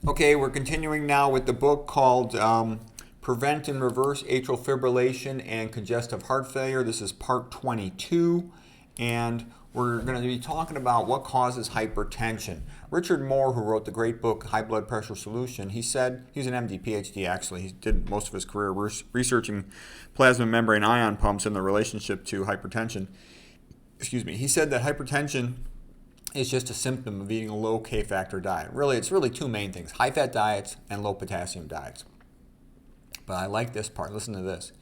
Okay, we're continuing now with the book called Prevent and Reverse Atrial Fibrillation and Congestive Heart Failure. This is part 22, and we're going to be talking about what causes hypertension. Richard Moore, who wrote the great book High Blood Pressure Solution, he said, he's an MD, PhD actually, he did most of his career researching plasma membrane ion pumps and their relationship to hypertension. He said that hypertension is just a symptom of eating a low K-factor diet. Really, it's really two main things, high-fat diets and low-potassium diets. But I like this part. Listen to this.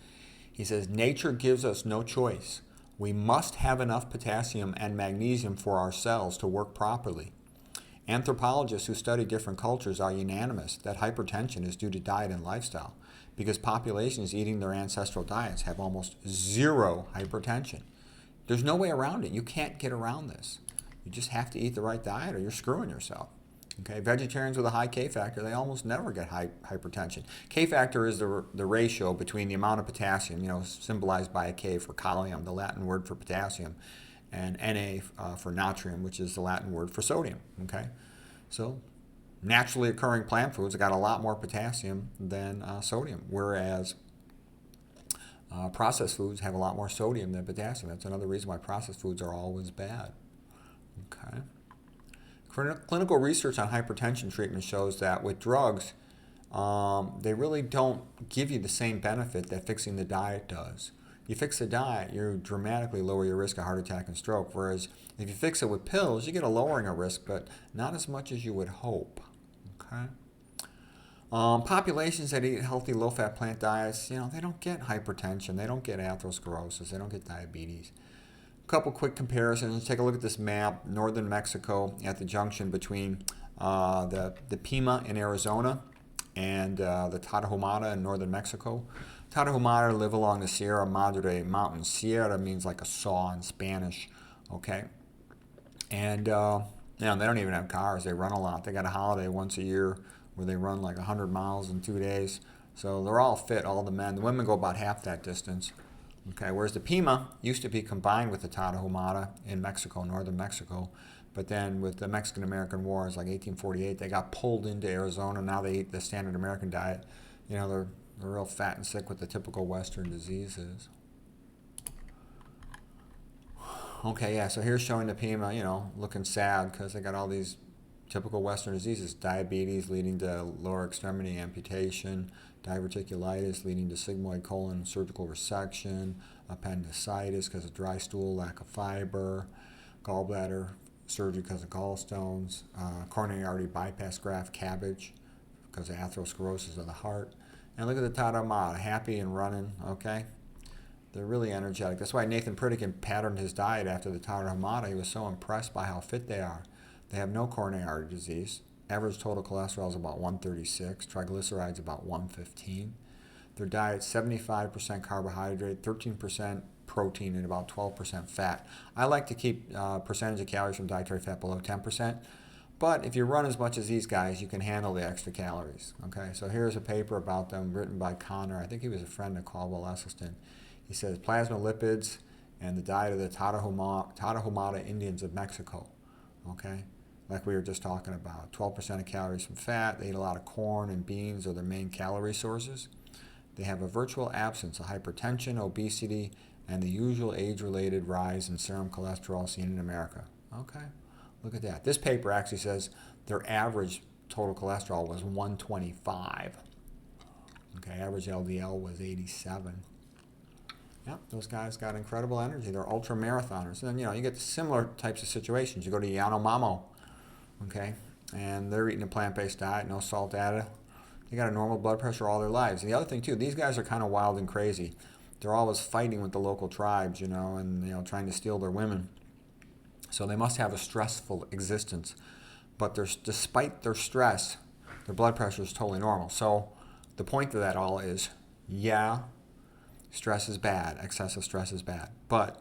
He says, nature gives us no choice. We must have enough potassium and magnesium for our cells to work properly. Anthropologists who study different cultures are unanimous that hypertension is due to diet and lifestyle because populations eating their ancestral diets have almost zero hypertension. There's no way around it. You can't get around this. You just have to eat the right diet or you're screwing yourself. Okay, vegetarians with a high K-factor, they almost never get hypertension. K-factor is the ratio between the amount of potassium, symbolized by a K for kalium, the Latin word for potassium, and Na for natrium, which is the Latin word for sodium. Okay, so naturally occurring plant foods have got a lot more potassium than sodium, whereas processed foods have a lot more sodium than potassium. That's another reason why processed foods are always bad. Okay. Clinical research on hypertension treatment shows that with drugs, they really don't give you the same benefit that fixing the diet does. You fix the diet, you dramatically lower your risk of heart attack and stroke, whereas if you fix it with pills, you get a lowering of risk, but not as much as you would hope. Okay. Populations that eat healthy low-fat plant diets, they don't get hypertension, they don't get atherosclerosis, they don't get diabetes. Couple quick comparisons. Take a look at this map. Northern Mexico at the junction between the Pima in Arizona and the Tarahumara in northern Mexico. Tarahumara live along the Sierra Madre Mountains. Sierra means like a saw in Spanish. Okay, and they don't even have cars. They run a lot. They got a holiday once a year where they run like 100 miles in 2 days. So they're all fit, all the men. The women go about half that distance. Okay, whereas the Pima used to be combined with the Tarahumara in Mexico, northern Mexico, but then with the Mexican-American Wars, like 1848, they got pulled into Arizona. Now they eat the standard American diet. They're real fat and sick with the typical Western diseases. Okay, yeah, so here's showing the Pima, looking sad because they got all these typical Western diseases. Diabetes leading to lower extremity amputation, diverticulitis leading to sigmoid colon surgical resection, appendicitis because of dry stool, lack of fiber, gallbladder surgery because of gallstones, coronary artery bypass graft, cabbage because of atherosclerosis of the heart. And look at the Tarahumara, happy and running, okay? They're really energetic. That's why Nathan Pritikin patterned his diet after the Tarahumara. He was so impressed by how fit they are. They have no coronary artery disease. Average total cholesterol is about 136, triglycerides about 115. Their diet 75% carbohydrate, 13% protein, and about 12% fat. I like to keep percentage of calories from dietary fat below 10%. But if you run as much as these guys, you can handle the extra calories. Okay, so here's a paper about them written by Connor. I think he was a friend of Caldwell Esselstyn. He says plasma lipids and the diet of the Tarahumara Indians of Mexico. Okay, like we were just talking about. 12% of calories from fat. They eat a lot of corn and beans are their main calorie sources. They have a virtual absence of hypertension, obesity, and the usual age-related rise in serum cholesterol seen in America. Okay, look at that. This paper actually says their average total cholesterol was 125. Okay, average LDL was 87. Yep, those guys got incredible energy. They're ultra marathoners. And then, you get similar types of situations. You go to Yanomamo, okay, and they're eating a plant-based diet, no salt added. They got a normal blood pressure all their lives. And the other thing, too, these guys are kind of wild and crazy. They're always fighting with the local tribes, and, trying to steal their women. So they must have a stressful existence. But despite their stress, their blood pressure is totally normal. So the point of that all is, stress is bad. Excessive stress is bad. But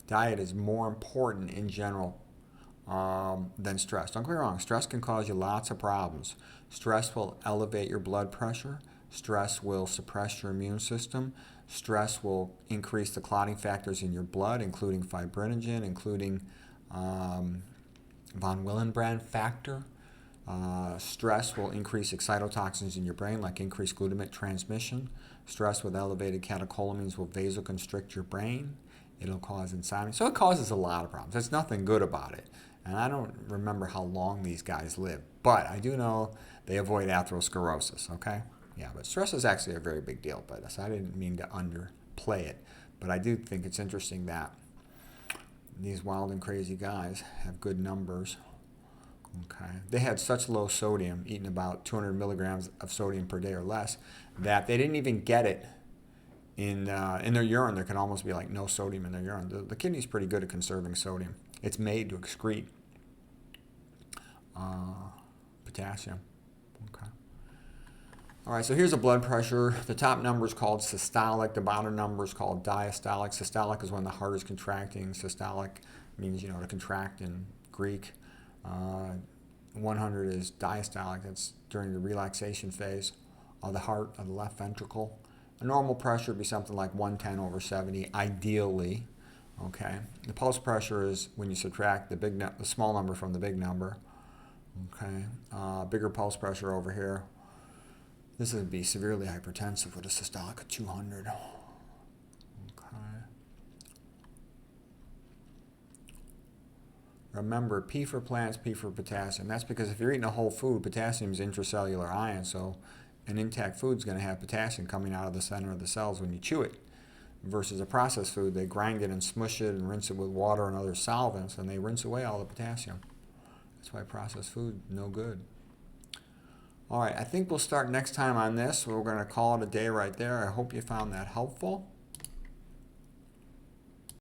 diet is more important in general than stress. Don't get me wrong. Stress can cause you lots of problems. Stress will elevate your blood pressure. Stress will suppress your immune system. Stress will increase the clotting factors in your blood, including fibrinogen, including von Willebrand factor. Stress will increase excitotoxins in your brain, like increased glutamate transmission. Stress with elevated catecholamines will vasoconstrict your brain. It'll cause insomnia. So it causes a lot of problems. There's nothing good about it. And I don't remember how long these guys live, but I do know they avoid atherosclerosis, okay? Yeah, but stress is actually a very big deal, but so I didn't mean to underplay it. But I do think it's interesting that these wild and crazy guys have good numbers. Okay, they had such low sodium, eating about 200 milligrams of sodium per day or less, that they didn't even get it in their urine. There can almost be like no sodium in their urine. The kidney's pretty good at conserving sodium. It's made to excrete potassium. Okay. All right, so here's a blood pressure. The top number is called systolic. The bottom number is called diastolic. Systolic is when the heart is contracting. Systolic means, to contract in Greek. 100 is diastolic. That's during the relaxation phase of the heart, of the left ventricle. A normal pressure would be something like 110/70, ideally. Okay. The pulse pressure is when you subtract the small number from the big number. Okay. Bigger pulse pressure over here. This would be severely hypertensive with a systolic of 200. Okay. Remember, P for plants, P for potassium. That's because if you're eating a whole food, potassium is intracellular ion, so an intact food is going to have potassium coming out of the center of the cells when you chew it. Versus a processed food, they grind it and smush it and rinse it with water and other solvents, and they rinse away all the potassium. That's why processed food, no good. All right, I think we'll start next time on this. We're going to call it a day right there. I hope you found that helpful.